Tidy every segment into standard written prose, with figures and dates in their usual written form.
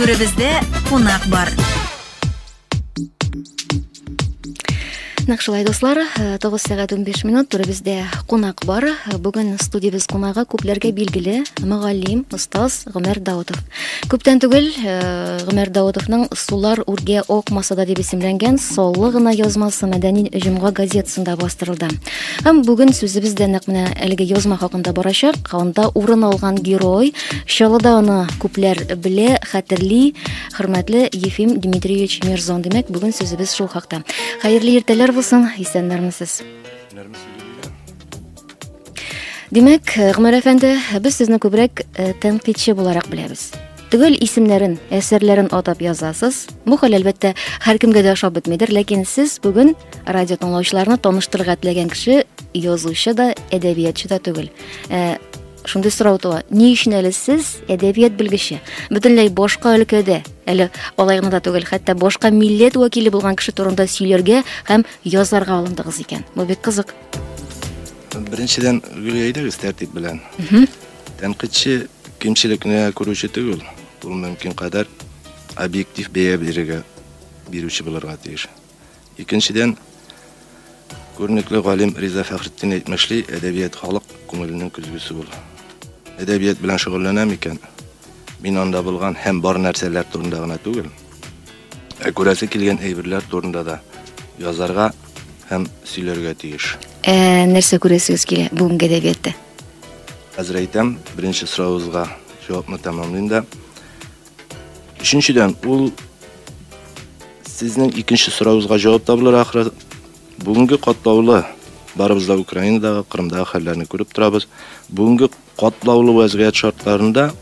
Түребездә кунак бар. Нақшылай достар, 9 сағат 15 минут түребездә кунак бар. Бүген студиябыз кунагы күпләргә билгеле мөгаллим, остаз Гомәр Даутов. Күптән түгел Гомәр Даутовның Сулар үргә окмасада дип исемләнгән саллы гына язмасы Мәдәни җомга газетасында бастырылды. Һәм бүген сүзебездә нәкъ менә әлеге язма хакында барачак. Анда урын алган герой Чаллыда аны күпләр белә, хәтерли, хөрмәтле Ефим Дмитриевич Мирзон. Димәк, бүген сүзебез шул хакта. Хәерле иртәләр булсын, исәннәрмесез? Димәк, Гомәр әфәнде, без сезне күбрәк тәнкыйтьче буларак беләбез. Түгел исемнәрен, әсәрләрен атап язасыз. Бу хәл әлбәттә һәркемгә дә ошап бетмидер, ләкин сез бүген радио тыңлаучыларны таныштырырга теләгән кеше язучы да, әдәбиятчы да түгел. Шундый сорау туа, ни өчен әле сез әдәбият белгече? Бөтенләй башка өлкәдә, әле алай гына да түгел, хәтта башка милләт вәкиле булган кеше турында сөйләргә һәм язарга алындыгыз икән. Бу бик кызык. Беренчедән гөләйдәгез тәртип белән. Тәнкыйтьче кимчелекне күрүче түгел. Бу мөмкин кадәр объектив бәя бирүче булырга тиеш. Икенчедән, күренекле галим Риза Фәхретдин әйтмешли, әдәбият халык күңеленең күзгесе бул. Әдәбият белән шөгыльләнәм икән. Мин анда булган һәм бар нәрсәләр турында гына түгел. Күрәсе килгән әйберләр турында да язарга һәм сөйләргә тиеш. Нәрсә күрәсегез килә бүгенге әдәбиятта? Хәзер әйтәм, беренче соравыгызга җавапны тәмамлыйм да. Өченчедән, ул сезнең икенче соравыгызга җавап табылыр ахры. Бүгенге катлаулы, барыбыз да Украинадагы, Кырымдагы хәлләрне күреп торабыз. Бүгенге катлаулы вазгыять шартларында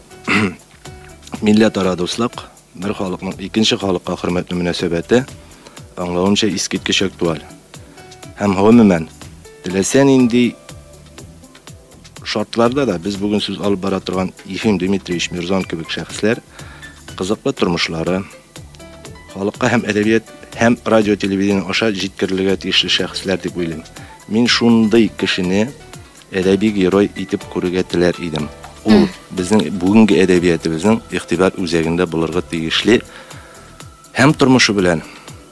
милләт-ара дуслык, бер халыкның икенче халыкка хөрмәтле мөнәсәбәте аңлавымча искиткеч актуаль. Һәм гомумән, теләсән инде шартларда да без бүген сүз алып бара торган Ефим Дмитриевич Мирзон кебек шәхесләр кызыклы тормышлары, халыкка һәм әдәбият һәм радио телевидение аша җиткерелергә тиешле шәхесләр дип уйлыйм. Мин шундый кешене әдәби герой итеп күрергә теләр идем. Ул безнең бүгенге әдәбиятыбызның игътибар үзәгендә булырга тиешле һәм тормышы белән,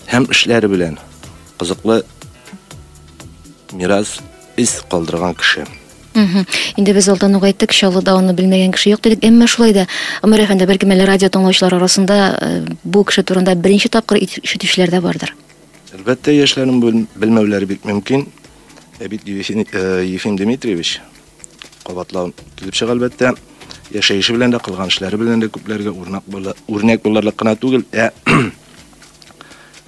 һәм эшләре белән кызыклы мирас из калдырган кеше. Инде без алдан ук әйттек, Чаллыда аны белмәгән кеше юк дидек, әмма шулай да Гомәр әфәнде, бәлки әле радио тыңлаучылар арасында бу кеше турында беренче тапкыр ишетүчеләр дә бардыр. Әлбәттә, яшьләрнең белмәүләре бик мөмкин. Бит Ефим Дмитриевич кабатлау килеп чыга, әлбәттә, яшәеше белән дә, кылган эшләре белән дә күпләргә үрнәк булырлык кына түгел,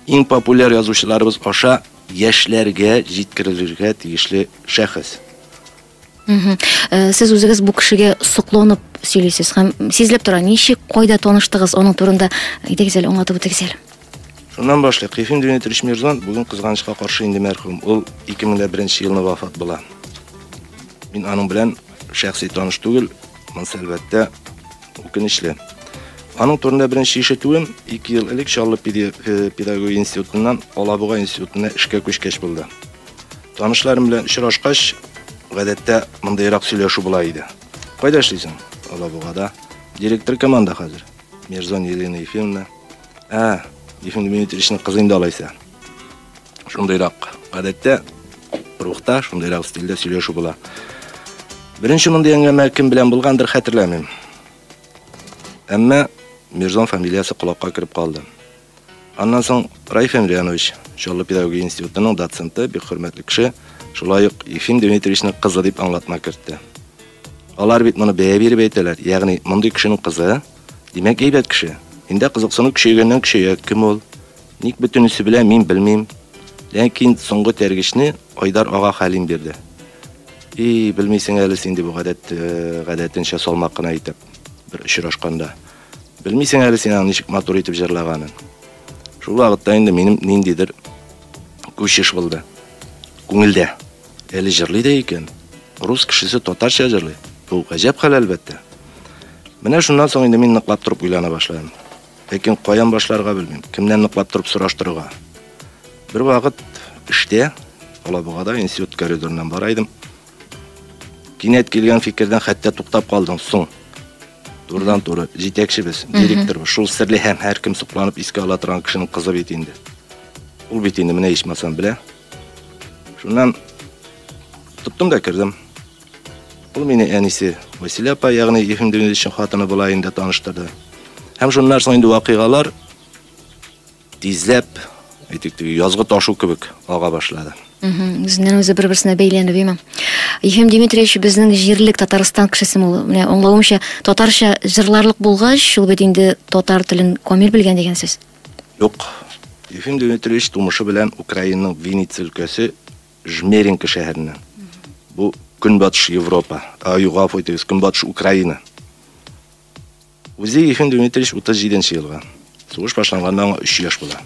иң популяр язучыларыбыз аша яшьләргә җиткерелергә тиешле шәхес. Сез үзегез бу кешегә сокланып сөйлисез һәм сизләп тора, ничек, кайда таныштыгыз, аның турында әйтегез әле, аңлатып үтегез әле. Шуннан башлыйк. Ефим Дмитриевич Мирзон бүген кызганычка каршы инде мәрхүм. Ул 2001 елны вафат була. Мин аның белән шәхси таныш түгел, монсы әлбәттә үкенечле. Аның турында беренче ишетүем 2 ел элек Чаллы педагогия институтыннан Алабуга институтына эшкә күчкәч булды. Танышларым белән очрашкач, гадәттә мондайрак сөйләшү була иде. Кайда эшлисең? Алабугада. Директор команда хәзер. Мирзон Елена Ефимовна. Ефим Дмитриевичның кызы инде алайса. Шундайрак гадәттә рухта, шундайрак стильдә сөйләшү була. Беренче мондай әңгәмә кем белән булгандыр хәтерләмим. Әмма Мирзон фамилиясы колакка кирип калды. Аннан соң Раиф Эмрянович, Чаллы педагогия институтының доценты, бик хөрмәтле кеше, шулай ук Ефим Дмитриевичның кызы дип аңлатма кертте. Алар бит моны бәя биреп әйтәләр. Ягъни мондый кешенең кызы, димәк әйбәт кеше. Инде кызыксыну көчәйгәннән көчәя, кем ул? Ник бөтенесе белән мин белмим. Ләкин соңгы тәргешне Айдар ага Хәлим бирде. Белмисең әле син дип гадәтенчә салмак кына әйтеп бер очрашканда. Белмисең әле син ничек матур итеп җырлаганын. Шул вакытта инде минем ниндидер күчеш булды. Күңелдә. Әле җырлый да икән. Рус кешесе татарча җырлый. Бу гаҗәп хәл әлбәттә. Менә шуннан соң инде мин ныклап торып уйлана башладым. Ләкин каян башларга белмим. Кемнән ныклап торып сораштырырга. Бер вакыт эштә, Алабугада институт коридорыннан бара идем. Кинәт килгән фикердән хәтта туктап калдым. Соң Doğrudan doğru жетекшібіз, директорбыз. Шул серле һәм һәркем сокланып искә ала торган кешенең кызы бит инде. Ул бит инде менә ичмасам белә. Шуннан тоттым да кирдем. Ул мине әнисе Василия апа, ягъни Ефим Демидовичның хатыны була инде таныштырды. Һәм шуннан соң инде вакыйгалар тизләп, әйтик, язгы ташу кебек ага башлады. Үзеннән үзе бер-берсенә бәйләнеп, әйме. Ефим Дмитриевич безнең җирлек Татарстан кешесе ул. Менә аңлавымча, татарча җырларлык булгач, шул бит инде татар телен камил белгән дигән сүз. Юк. Ефим Дмитриевич тумышы белән Украинаның Винница өлкәсе Жмеринка шәһәреннән. Бу Көнбатыш Европа, гафу итегез, Көнбатыш Украина. Үзе Ефим Дмитриевич 37 елга. Сугыш башланганнан 3 яшь була.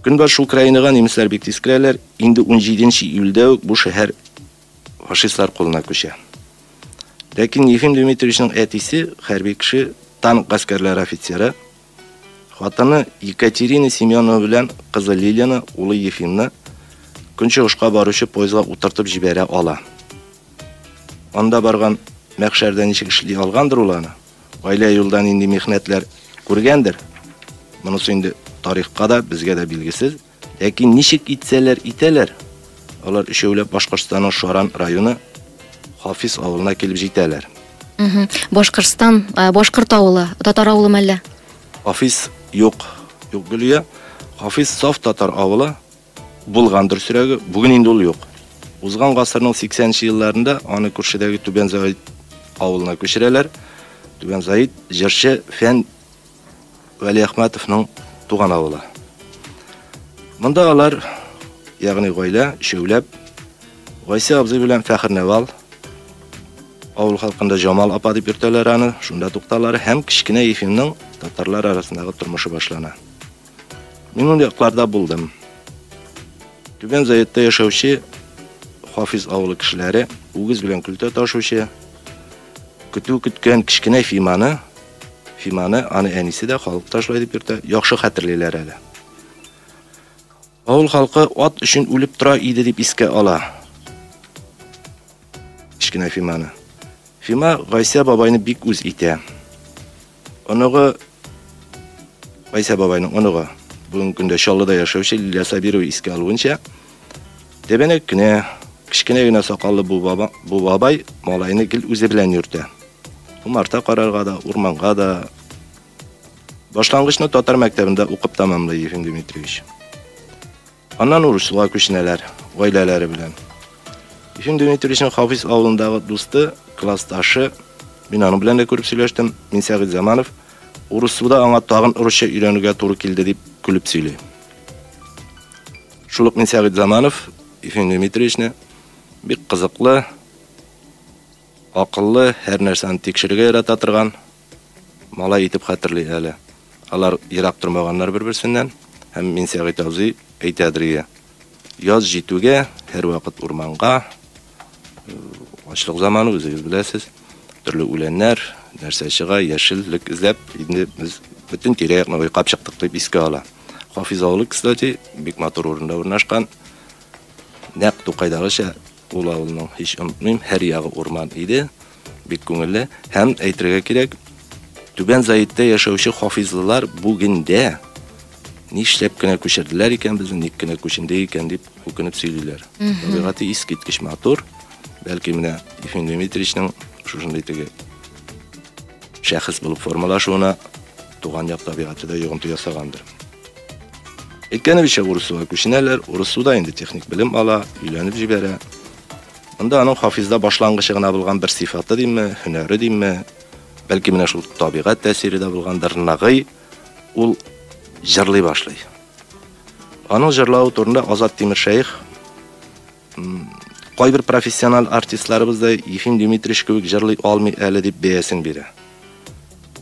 Көнбатыш Украинага немецләр бик тиз керәләр. Инде 17 июльдә үк бу шәһәр фашистлар кулына күчә. Ләкин Ефим Дмитриевичның әтисе хәрби кеше, танк гаскәрләре офицеры. Хатыны Екатерина Семенова белән кызы Лилияны, улы Ефимны Көнчыгышка баручы поездга утыртып җибәрә ала. Анда барган мәхшәрдә ничек эшли алгандыр ул аны. Гаилә юлдан инде михнәтләр күргәндер. Монысы инде тарихка да, безгә дә билгесез. Ләкин ничек итәләр, алар өчәүләп Башкортстанның Шаран районы Хафиз авылына килеп җитәләр. Башкортстан, Башкорт авылы, татар авылы мәллә? Хафиз юк Гөлия. Хафиз саф татар авылы булгандыр сүрәге, бүген инде ул юк. Узган гасырның 80 елларында аны күршедәге Түбән Заид авылына күчерәләр. Түбән Заид җырчы Фән Вәли Әхмәтовның туган авылы. Монда алар, ягъни гаилә өчәүләп, Гайса абзый белән Фәхр Навал, авыл халкында Жамал апа дип йөртәләр аны, шунда тукталар һәм кичкенә Ефимның татарлар арасындагы тормышы башлана. Мин ул якларда булдым. Түбән Заидта яшәүче Хафиз авылы кешеләре үгез белән көлтә ташучы, көткән кичкенә Фиманы, аны әнисе дә халык ташлай дип йөртә, яхшы хәтерлиләр әле. Авыл халкы ат өчен үлеп тора иде дип искә ала. Кичкенә Фиманы. Фима Гайса бабайны бик үз итә. Оныгы Гайса бабайның оныгы бүген көндә Шаллыда яшәүче Лилия Сабирова искә алуынча, дәбәнәк кенә, кичкенә генә сакаллы бу бабай малайны гел үзе белән йөртә. Умарта карарга да, урманга да. Башлангычны татар мәктәбендә укып тамамлый Ефим Дмитриевич. Аннан Урысуга күченәләр, гаиләләре белән. Ефим Дмитриевичның Хафиз авылындагы дусты, классташы, мин аның белән дә күреп сөйләштем, Минсәгыйть Заманов, Урысуда аңа тагын урысча өйрәнүгә туры килде дип күлеп сөйли. Шулык Минсәгыйть Заманов Ефим Дмитриевичне бик кызыклы, акыллы, һәр нәрсәне тикшерергә ярата торган малай итеп хәтерли әле. Алар ерак тормаганнар бер-берсеннән, һәм Минсәгыйть абзый әйтәдер: яз җитүгә, һәр вакыт урманга, ачлык заманы үзегез беләсез, төрле үләннәр, нәрсә чыга, яшеллек эзләп, инде без бөтен тирә-якны уйкап чыктык дип искә ала. Хафиз авылы, кстати, бик матур урында урнашкан. Нәкъ Тукайдагыча ул авылның һич онытмыйм, һәр ягы урман иде, бик күңелле. Һәм әйтергә кирәк, Түбән Заидта яшәүче хафизлылар бүгендә нишләп кенә күчерделәр икән, безнең ник кенә күченде икән дип үкенеп сөйлиләр. Табигаты искиткеч матур. Бәлки менә Ефим Дмитриевичның шушындый теге шәхес булып формалашуына туган як табигаты да йогынты ясагандыр. Әйткәнебезчә, Урысуга күченәләр, Урысуда инде техник белем ала, өйләнеп җибәрә. Монда аның хафизда башлангычы гына булган бер сыйфаты димме, һөнәре димме, бәлки менә шул табигать тәэсире дә булгандыр, нагый ул җырлый башлый. Аның җырлау турында Азат Тимершәйх, кайбер профессиональ артистларыбыз да Ефим Дмитриевич кебек җырлый алмый әле дип бәясен бирә.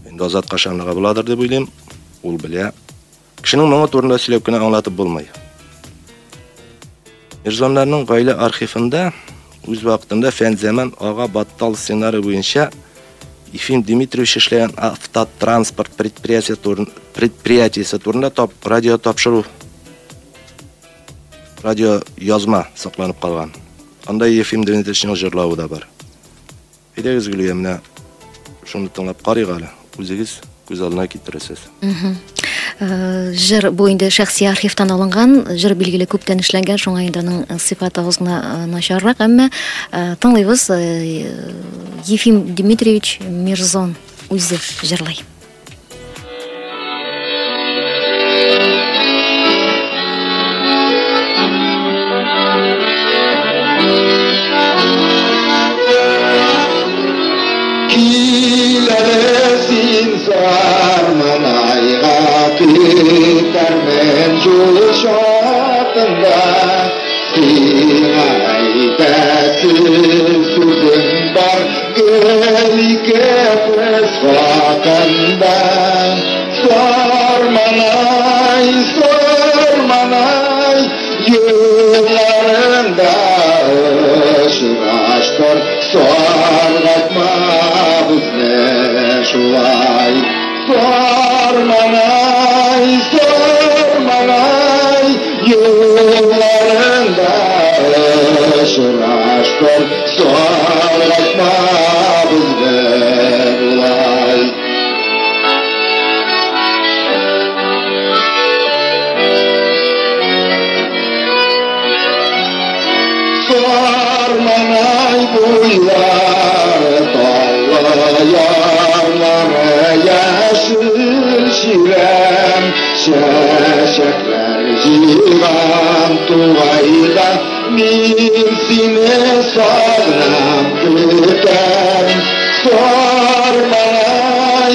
Инде Азат кашанлыга буладыр дип уйлыйм, ул белә. Кешенең моңы турында сөйләп кенә аңлатып булмый. Мирзоннарның гаилә архивында үз вакытында Фәнзаман ага Баттал сценарий буенча Ефим Дмитриевич эшләгән автотранспорт предприятиесе турында радио тапшыру, радио язма сакланып калган. Анда Ефим Дмитриевичның җырлавы да бар. Әйдәгез Гөлия, менә шуны тыңлап карыйк әле. Үзегез күз алдына китерәсез. Жыр бу инде шәхси архивтан алынган, жыр билгеле күптән эшләнгән, шуңа инде аның сыйфаты гына начаррак, әмма тыңлыйбыз Ефим Дмитриевич Мирзон үзе җырлый. Termen şatında Sinay'desiz sözüm var Gölge fısfatında Sormanay, sormanay Yıllarında ışıraştır Sorgatma bizne şulay Sormanay, sormanay Yıllarında ışıraştır Sorgatma bizne bulay Sormanay buylar Tallı yarları yaşıl şirem Şeşekler civan tuvayla Min sine sağlam küten Sormanay,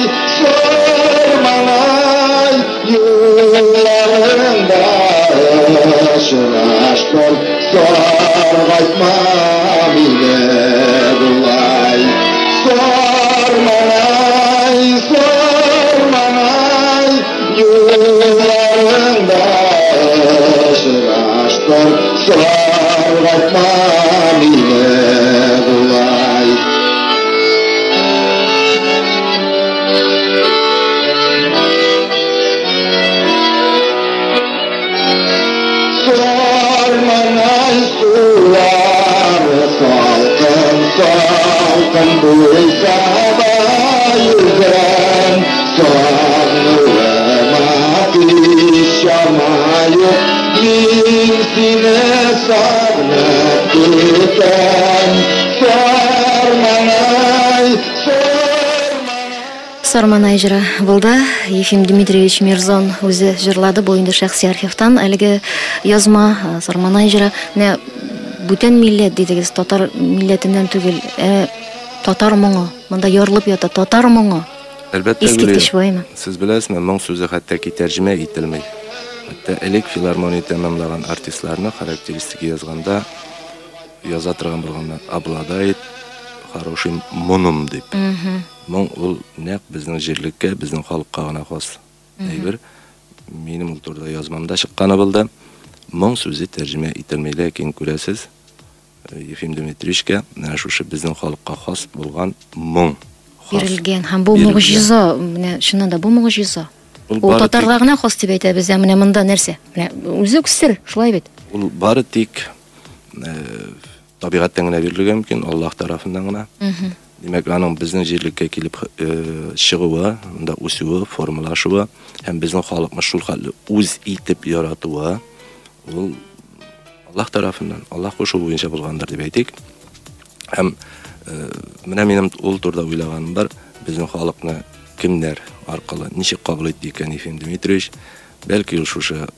sormanay Yıllarında ışıraştır Sorgatma bile bulay Sormanay, sormanay Yıllarında ışıraştır Sorgatma bile bulay Sormanay sular salkın salkın buysa bayılgan Sonrıma pişamayıp min sine sarnıp giden Sormanay, sormanay Сарманай жыры булды. Ефим Дмитриевич Мирзон үзе җырлады бу инде шәхси архивтан. Әлеге язма Сарманай жыры менә бүтән милләт дидегез, татар милләтеннән түгел, татар моңы. Монда ярылып ята татар моңы. Әлбәттә, Искиткеч булаймы? сез беләсезме, моң сүзе хәтта тәрҗемә ителмәй. Хәтта элек филармония тәмамлаган артистларны характеристика язганда яза торган булганда обладает хорошим моным дип. Моң ул нәкъ безнең җирлеккә, безнең халыкка гына хас. Әйбер, минем ул турда язмамда чыкканы булды. Моң сүзе тәрҗемә ителмәй, ләкин күрәсез, Ефим Дмитриевичкә менә шушы безнең халыкка хас булган моң Бирелгән һәм бу мугҗиза, менә шуннан да бу мугҗиза. Ул татарларга гына хас дип әйтәбез, менә монда нәрсә? Менә үзе сер, шулай бит. Ул бары тик табигатьтән генә бирелгән мөмкин, Аллаһ тарафыннан гына. Димәк, аның безнең җирлеккә килеп чыгуы, монда үсүе, формалашуы һәм безнең халыкны шул хәлле үз итеп яратуы, ул Аллаһ тарафыннан, Аллаһ кушу буенча булгандыр дип әйтик. Һәм менә минем ул турда уйлаганым бар, безнең халыкны кемнәр аркылы ничек кабул итте икән Ефим Дмитриевич? Бәлки ул шушы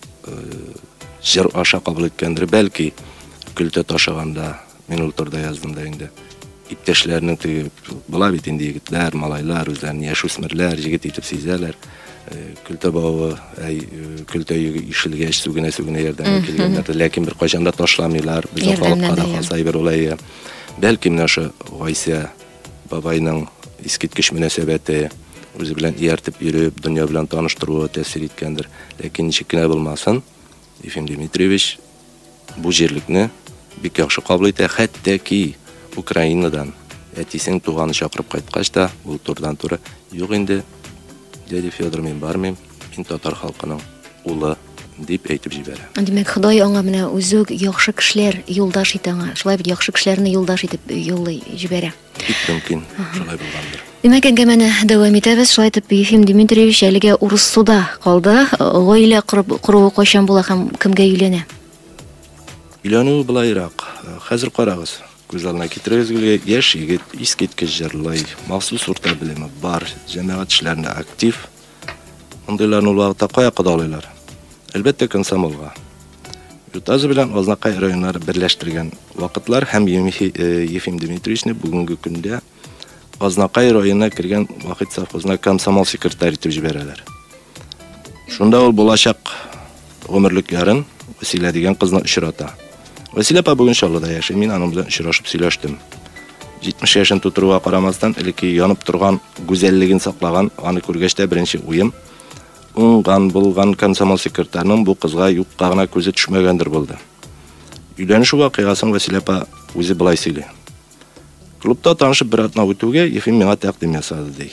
җыр аша кабул иткәндер, бәлки көлтә ташаганда, мин ул турда яздым да инде. Иптәшләрнең теге була бит инде егетләр, малайлар, үзләрен яшүсмерләр, җигет итеп сизәләр. Көлтә бавы, көлтә ишелгәч сүгенә ярдәм килгәннәр, ләкин бер кайчан да ташламыйлар. Безнең халыкка да хас бер улай. Бәлки менә шу Гайса бабайның искиткеч мөнәсәбәте үзе белән ияртеп йөреп, дөнья белән таныштыруы тәэсир иткәндер. Ләкин ничек кенә булмасын, Ефим Дмитриевич бу җирлекне бик яхшы кабул итә, хәтта ки Украинадан әтисен туганы чакырып кайткач та, ул турдан туры юк инде, дядя Федор, мин бармыйм, мин татар халкының улы дип әйтеп җибәрә. Демәк, Ходай аңа менә үзе яхшы кешеләр юлдаш итә аңа. Шулай бит яхшы кешеләрне юлдаш итеп юллый җибәрә. Бик мөмкин, шулай булгандыр. Демәк, әңгәмәне дәвам итәбез. Шулай итеп, Ефим Дмитриевич әлегә урыс суда калды. Гаилә куруы кайчан була һәм кемгә өйләнә? Өйләнү булайрак. Хәзер карагыз. Күз алдына китерегез, яшь егет, искиткеч җырлый, махсус урта белеме бар, җәмәгать эшләрендә актив. Мондыйларны ул вакытта кая кадалыйлар? Әлбәттә, комсомолга. Ютазы белән Азнакай районнары берләштергән вакытлар һәм Ефим Дмитриевичне бүгенге көндә Азнакай районына кергән вакыт совхозына комсомол секретарь итеп җибәрәләр. Шунда ул булачак гомерлек ярын Василия дигән кызны очрата. Василия апа бүген Шаллыда яши, мин аның белән очрашып сөйләштем. 70 яшын тутыруга карамастан, элекке янып торган гүзәллеген саклаган, аны күргәч тә беренче уем уңган булган комсомол секретарьның бу кызга юкка гына күзе төшмәгәндер булды. Өйләнеш вакыйгасын Василия апа үзе булай сөйли. Клубта танышып бер атна үтүгә Ефим миңа тәкъдим ясады ди.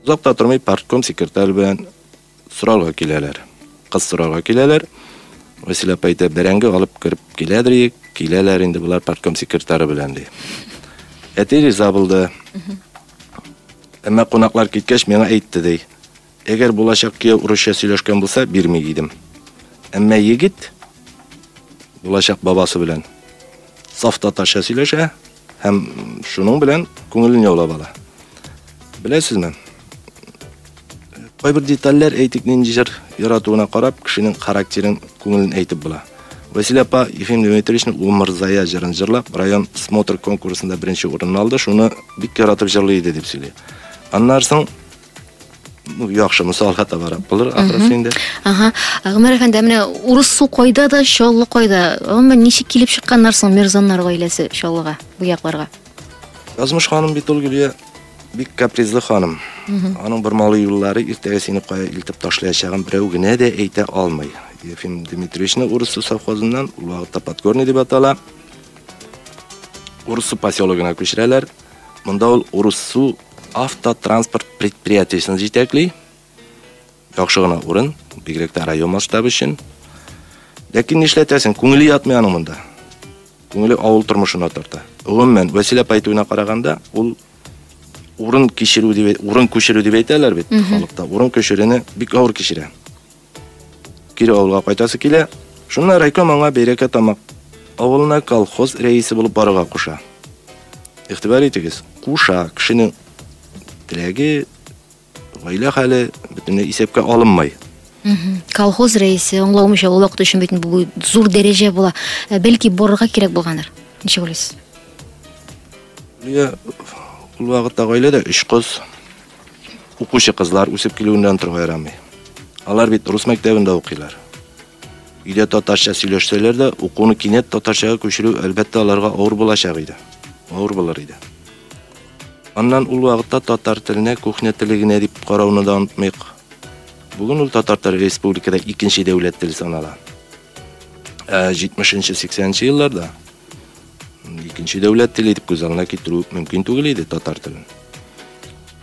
Узакта тормый партком секретарь белән сорарга киләләр. Кыз сорарга киләләр. Василия апа әйтә, бәрәңге алып кирип киләдер, киләләр инде булар партком секретары белән ди. Әти риза булды. Әмма кунаклар киткәч миңа әйтте ди. Әгәр булачак кияү урысча сөйләшкән булса, бирми идем. Әмма егет булачак бабасы белән саф татарча сөйләшә һәм шуның белән күңелен яулап ала. Беләсезме? Кайбер детальләр әйтик нинди яратуына карап, кешенең характерын, күңелен әйтеп була. Василия апа Ефим Дмитриевичне Умырзая җырын җырлап, район смотр конкурсында беренче урын алды. Шуны бик яратып җырлый иде дип сөйли. Аннан соң яхшы мисалга табарак булыр ахырсы инде. Гомәр әфәнде, менә урыс су кайда да, Чаллы кайда? Аны ничек килеп чыкканнар соң Мирзаннар гаиләсе Чаллыга, бу якларга? Язмыш ханым бит ул Гөлия бик капризлы ханым. Аның бер малы юллары иртәгә сине кая илтеп ташлаячагын берәү генә дә әйтә алмый. Ефим Дмитриевичне урыс су совхозыннан ул вакытта Подгорный дип атала. Урыс су поселогына күчерәләр. Монда ул урыс су автотранспорт предприятиесен җитәкли. Яхшы гына урын, бигрәк тә район масштабы өчен. Ләкин нишләтәсең, күңеле ятмый аның монда. Күңеле авыл тормышына тарта. Гомумән, Василия апа әйтүенә караганда, ул урын кичерү дип әйтәләр бит халыкта. Урын кичерүне бик авыр кичерә. Кире авылга кайтасы килә. Шуннан райком аңа бәйрәкә тамак авылына колхоз рәисе булып барырга куша. Игътибар итегез, куша кешенең теләге, гаилә хәле бөтенләй исәпкә алынмай. Колхоз рәисе аңлаумыйча ул вакыт өчен бит бу зур дәрәҗә була. Бәлки барырга кирәк булгандыр. Ничек уйлыйсыз? Ул вакытта гаиләдә 3 кыз, укучы кызлар үсеп килүеннән торга ярамый. Алар бит рус мәктәбендә укыйлар. Өйдә татарча сөйләшсәләр дә, укуны кинәт татарчага күчерү әлбәттә аларга авыр булачак иде. Авыр булыр иде. Аннан ул вакытта татар теленә, кухня телегенә дип карауны да онытмыйк. Бүген ул татар теле республикада икенче дәүләт теле санала. 70-80 елларда икенче дәүләт теле дип күз алдына китерү мөмкин түгел иде татар телен.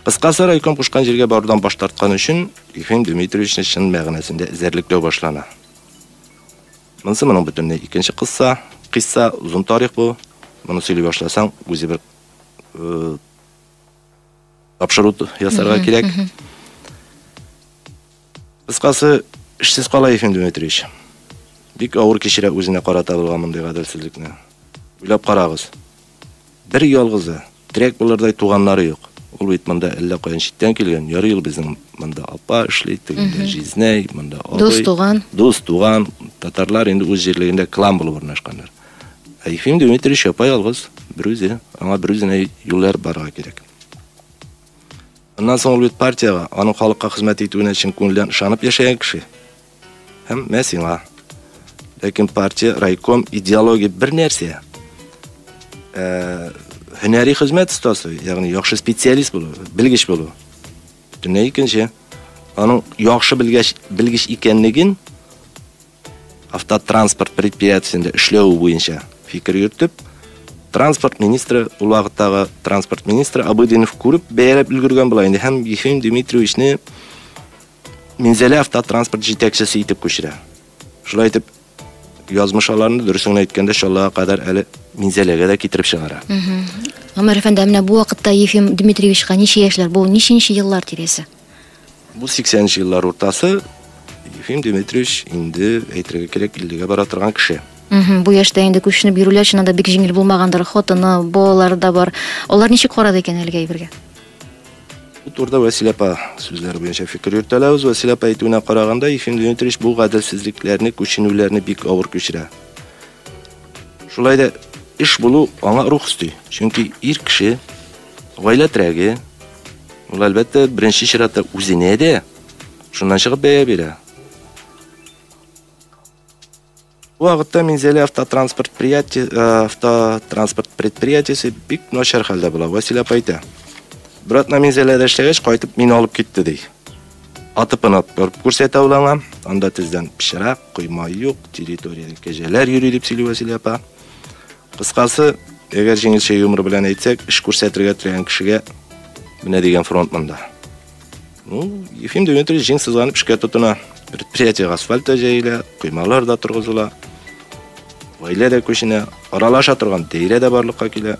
Кыскасы, райком кушкан җиргә барудан баш тарткан өчен Ефим Дмитриевичне чын мәгънәсендә эзәрлектәү башлана. Монысы моның бөтенләй икенче кысса, узун тарих бу. Моны сөйли башласаң, үзе бер тапшыру ясарга кирәк. Кыскасы, эшсез кала Ефим Дмитриевич. Бик авыр кичерә үзенә карата булган мондый гаделсезлекне. Уйлап карагыз. Бер ялгызы, тирәк булырдай туганнары юк. Ул бит монда әллә каян читтән килгән, ярый ел безнең монда апа эшли, тегендә жизней, монда абый. Дус туган, татарлар инде үз җирлегендә клан булып урнашканнар. Ефим Дмитриевич апа ялгыз, бер үзе, аңа бер үзенә юллар барга кирәк. Аннан соң ул бит партияга, аның халыкка хезмәт итүенә өчен күңелдән ышанып яшәгән кеше. Һәм мәсиңа. Ләкин партия, райком, идеология бер нәрсә. Һөнәри хезмәт остасы, ягъни яхшы специалист булу, белгеч булу. Бөтенләй икенче. Аның яхшы белгеч икәнлеген автотранспорт предприятиесендә эшләү буенча фикер йөртеп, транспорт министры, ул вакыттагы транспорт министры Абыдинов күреп, бәяләп өлгергән була инде. Һәм Ефим Дмитриевичне Минзәле автотранспорт җитәкчесе итеп күчерә. Шулай итеп, язмышаларны дөресен әйткәндә шаллага кадәр әле Минзәләгә дә китереп чыгара. Гомәр әфәнде, менә бу вакытта Ефим Дмитриевичка ничә яшьләр? Бу ниченче еллар тирәсе? Бу 80 еллар уртасы. Ефим Дмитриевич инде әйтергә кирәк 50-гә бара торган кеше. Бу яшьтә инде күченеп йөрүләр чынында бик җиңел булмагандыр. Хатыны, балалары да бар. Алар ничек карады икән әлегә әйбергә? Бу турда Василий апа сүзләре буенча фикер йөртәләбез. Василий апа әйтүенә караганда, Ефим Дмитриевич бу гаделсезлекләрне, күченүләрне бик авыр күчерә. Шулай да эш булу аңа рух өсти. Чөнки ир кеше гаилә терәге, ул әлбәттә беренче чиратта үзенә дә шуннан чыгып бәя бирә. Бу вакытта Минзәле автотранспорт предприятиесе бик начар хәлдә була. Василий апа әйтә. Братна Минзәләдә эшләгәч кайтып мин алып китте ди. Атыпын атып күрсәтә улаңа. Анда тездән пишрак, койма юк, территориядә кәҗәләр йөри дип сөйли Василий апа. Кыскасы, әгәр җиңелчә юмор белән әйтсәк, эш күрсәтергә теләгән кешегә менә дигән фронт монда. Ефим Дмитриевич җиң сызганып эшкә тотына. Предприятие асфальт җәйлә, коймалар да торгызыла. Гаилә дә күченә, аралаша торган даирә дә барлыкка килә.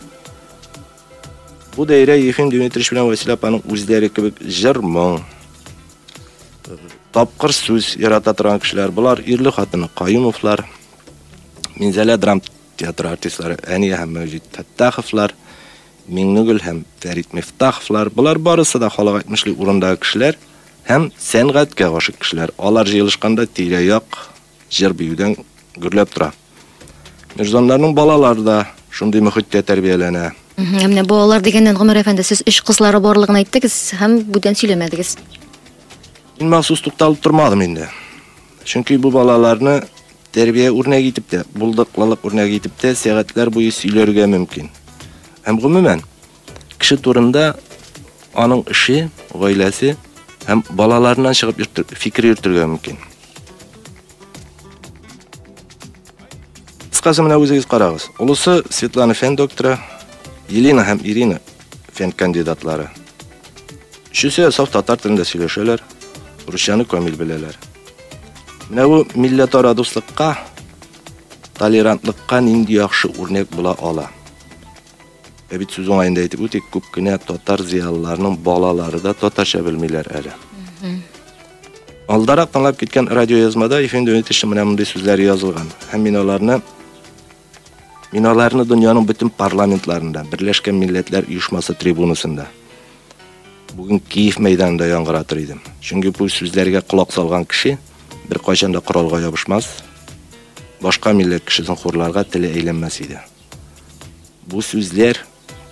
Бу даирә Ефим Дмитриевич белән Василий апаның үзләре кебек җыр-моң, тапкыр сүз ярата торган кешеләр. Булар ирле хатыны Каюмовлар, Минзәлә драм театры артистлары Әния һәм Мәҗит Фәттаховлар, Миңнегөл һәм Фәрит Мифтаховлар. Булар барысы да халык әйтмешле урындагы кешеләр һәм сәнгатькә гашык кешеләр. Алар җыелышканда тирә-як җыр биюдән гөрләп тора. Мирзоннарның балалары да шундый мөхиттә тәрбияләнә. Менә балалар дигәннән Гомәр әфәнде, сез эш кызлары барлыгын әйттегез һәм бүдән сөйләмәдегез. Мин махсус тукталып тормадым инде. Чөнки бу балаларны тәрбия үрнәк итеп тә, булдыклылык үрнәк итеп тә сәгатьләр буе сөйләргә мөмкин. Һәм гомумән кеше турында аның эше, гаиләсе һәм балаларыннан чыгып фикер йөртергә мөмкин. Кыскасы менә үзегез карагыз. Улысы Светлана фән докторы, Елена һәм Ирина фән кандидатлары. Шусы саф татар телендә сөйләшәләр, русчаны камил беләләр. Менә бу милләтара дуслыкка, толерантлыкка нинди яхшы үрнәк була ала. Бит сүз уңаенда әйтеп үтик, күп кенә татар зиялыларының балалары да татарча белмиләр әле. Алдарак тыңлап киткән радио язмада Ефим Дмитриевич менә мондый сүзләр язылган. Һәм мин аларны дөньяның бөтен парламентларында, Берләшкән Милләтләр Оешмасы трибунасында, бүген Киев мәйданында яңгыратыр идем. Чөнки бу сүзләргә кулак салган кеше бер кайчан да коралга ябышмас, башка милләт кешесен хурларга теле әйләнмәс иде. Бу сүзләр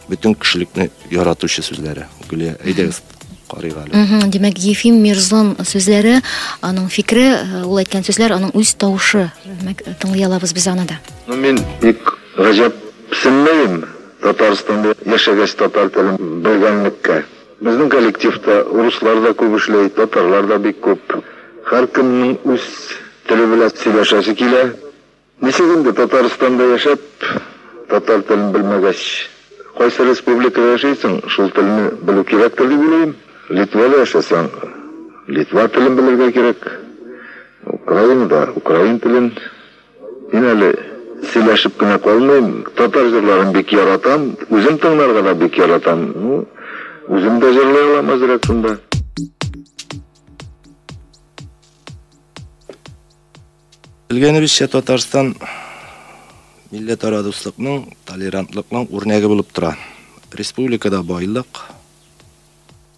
бөтен кешелекне яратучы сүзләре. Гүлия, әйдәгез карыйга әле. Димәк, Ефим Мирзон сүзләре, аның фикре, ул әйткән сүзләр, аның үз тавышы. Димәк, тыңлый алабыз без аны да. Мин бик гаҗәпсенмәйм Татарстанда яшәгәч татар телен белгәнлеккә. Безнең коллективта руслар да күп эшләй, татарлар да бик күп. Һәркемнең үз теле белән сөйләшәсе килә. Ничек инде Татарстанда яшәп, татар телен белмәгәч, кайсы республикада яшәсәң, шул телне белү кирәктер дип уйлыйм. Литвада яшәсәң, Литва телен белергә кирәк. Украинада украин телен. Мин әле сөйләшеп кенә калмыйм. Татар җырларын бик яратам, үзем тыңларга да бик яратам. Үзем дә җырлый алам азрак шунда. Белгәнебезчә, Татарстан милләтара дуслыкның, толерантлыкның үрнәге булып тора. Республикада байлык,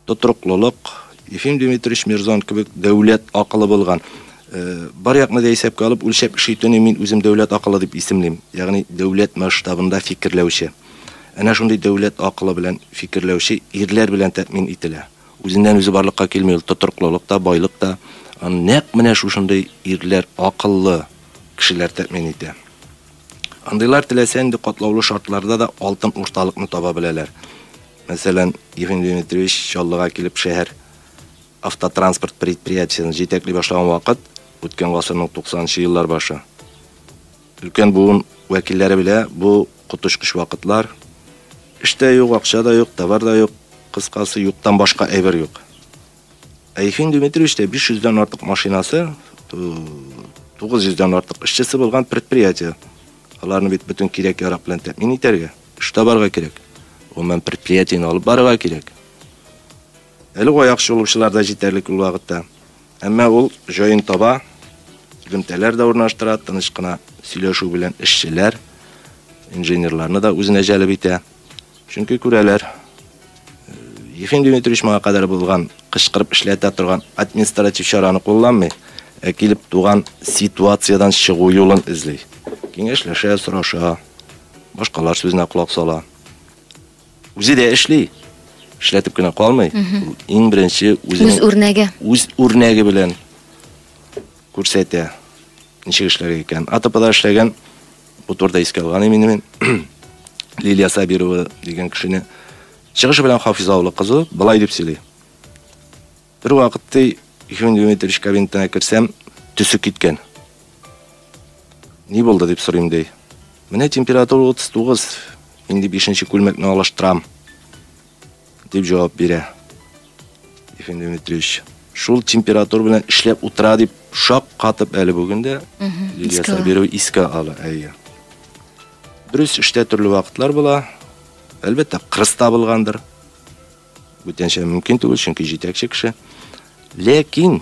тотрыклылык, Ефим Дмитриевич Мирзон кебек дәүләт акылы булган. Бар якны да исәпкә алып, үлчәп эш итүне мин үзем дәүләт акылы дип исемлим. Ягъни дәүләт масштабында фикерләүче. Әнә шундый дәүләт акылы белән фикерләүче ирләр белән тәэмин ителә. Үзеннән үзе барлыкка килмәй, тотрыклылыкта, байлыкта, нәкъ менә шушындый ирләр, акыллы кешеләр тәэмин итә. Андыйлар теләсә инде катлаулы шартларда да алтын урталыкны таба беләләр. Мәсәлән, Ефим Дмитриевич Чаллыга килеп шәһәр автотранспорт предприятиясын җитәкли башлаган вакыт, үткән гасырның 90-нчы еллар башы. Өлкән буын вәкилләре белә, бу кутышкыч вакытлар. Эштә юк, акча да юк, товар да юк, кыскасы юктан башка әйбер юк. Ефим Дмитриевичте 500-ден артык машинасы, 900-ден артык эшчесе булган предприятие. Аларны бит бүтүн кирәк ярак белән тәэмин итәргә, эштә барга кирәк. Гомумән предприятияны алып барга кирәк. Әле аяк чолучылар да җитәрлек ул вакытта. Әмма ул җаен таба, гөмтәләр дә урнаштыра, тыныч кына сөйләшү белән эшчеләр, инженерларны да үзенә җәлеп итә. Чөнки күрәләр, Ефим Дмитриевич моңа кадәр булган кычкырып эшләтә торган административ чараны кулланмый, килеп туган ситуациядан чыгу юлын эзли. Киңәшләшә, сораша, башкалар сүзенә кулак сала. Үзе дә эшли, эшләтеп кенә калмый. Иң беренче үз үрнәге белән күрсәтә, ничек эшләргә икән. АТПда эшләгән, бу турда искә алган мин Лилия Сабирова дигән кешене чыгыш белән Хафизаулы кызы былай дип сөйли. Бер вакытта Ефим Дмитриевич кабинетына керсәм, төсү киткән. Ни булды дип сорыйм ди. Менә температура 39, инде 5нче күлмәкне алыштырам дип җавап бирә. Ефим Дмитриевич шул температура белән эшләп утыра дип шак катып әле бүгендә Лилия Сабирова искә ала. Дөрес, эштә төрле вакытлар була. Әлбәттә, кырыста булгандыр. Бүтәнчә мөмкин түгел, чөнки җитәкче кеше. Ләкин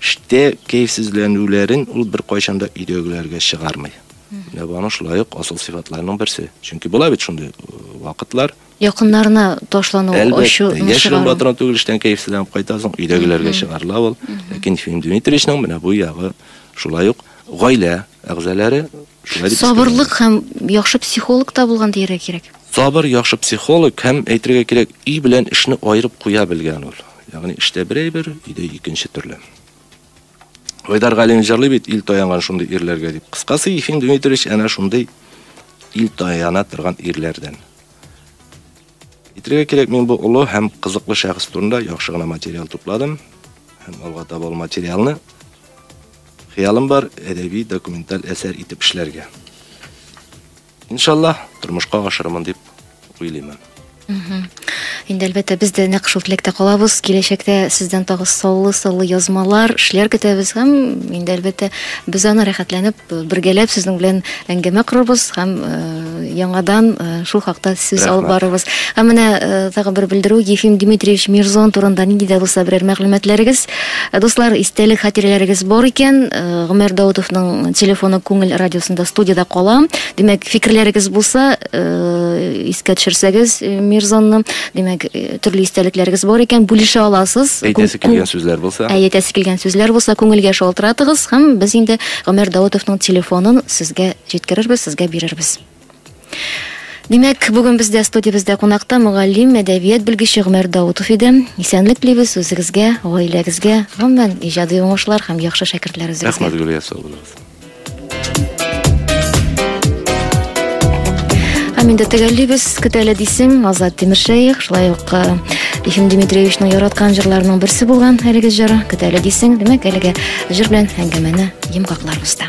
эштә кәйфсезләнүләрен ул бер кайчанда өйдәгеләргә чыгармый. Менә бу шулай ук асыл сыйфатларның берсе. Чөнки була бит шундый вакытлар. Якыннарына ташлану, ачу, яшерен батырын түгел, эштән кәйфсезләнеп кайтасың, өйдәгеләргә чыгарыла ул. Ләкин Ефим Дмитриевичның менә бу ягы шулай ук гаилә әгъзалары шулай дип. Сабырлык һәм яхшы психолог та булган дияргә кирәк. Сабыр, яхшы психолог һәм әйтергә кирәк, үй белән эшне аерып куя белгән ул. Ягъни эштә бер, өйдә икенче төрле. Айдар Галим җырлый бит, ил таянган шундый ирләргә дип. Кыскасы, Ефим Дмитриевич әнә шундый ил таяна торган ирләрдән. Әйтергә кирәк, мин бу улы һәм кызыклы шәхес турында яхшы гына материал тупладым. Һәм алга таба ул материалны хыялым бар, әдәби документаль әсәр итеп эшләргә. Иншаллах, тормышка ашырмын дип уйлыймын. Инде әлбәттә без дә нәкъ шул теләктә калабыз. Киләчәктә сездән тагы саулы язмалар, эшләр көтәбез һәм инде әлбәттә без аны рәхәтләнеп бергәләп сезнең белән әңгәмә корырбыз һәм яңадан шул хакта сүз алып барырбыз. Һәм менә тагы бер белдерү, Ефим Дмитриевич Мирзон турында нинди дә булса берәр мәгълүматларыгыз, дуслар, истәлек хатирәләрегез бар икән, Гомәр Даутовның телефоны Күңел радиосында студияда кала. Димәк, фикерләрегез булса, искә төшерсәгез Мирзонны, димәк, төрле истәлекләрегез бар икән, бүлешә аласыз. Әйтәсе килгән сүзләр булса. Әйтәсе килгән сүзләр булса, күңелгә шалтыратыгыз һәм без инде Гомәр Даутовның телефонын сезгә җиткерербез, сезгә бирербез. Димәк, бүген бездә студиябездә кунакта мөгаллим, әдәбият белгече Гомәр Даутов иде. Исәнлек телибез үзегезгә, гаиләгезгә, гомумән иҗади уңышлар һәм яхшы шәкертләр үзегезгә. Рәхмәт, Гөлия, сау булыгыз. Инде тәгәллибез көтәле дисең, Азат Тимершәев, шулай ук Ефим Дмитриевичның яраткан җырларының берсе булган әлеге җыры көтәле дисең, димәк, әлеге җыр белән әңгәмәне йомгакларбыз да.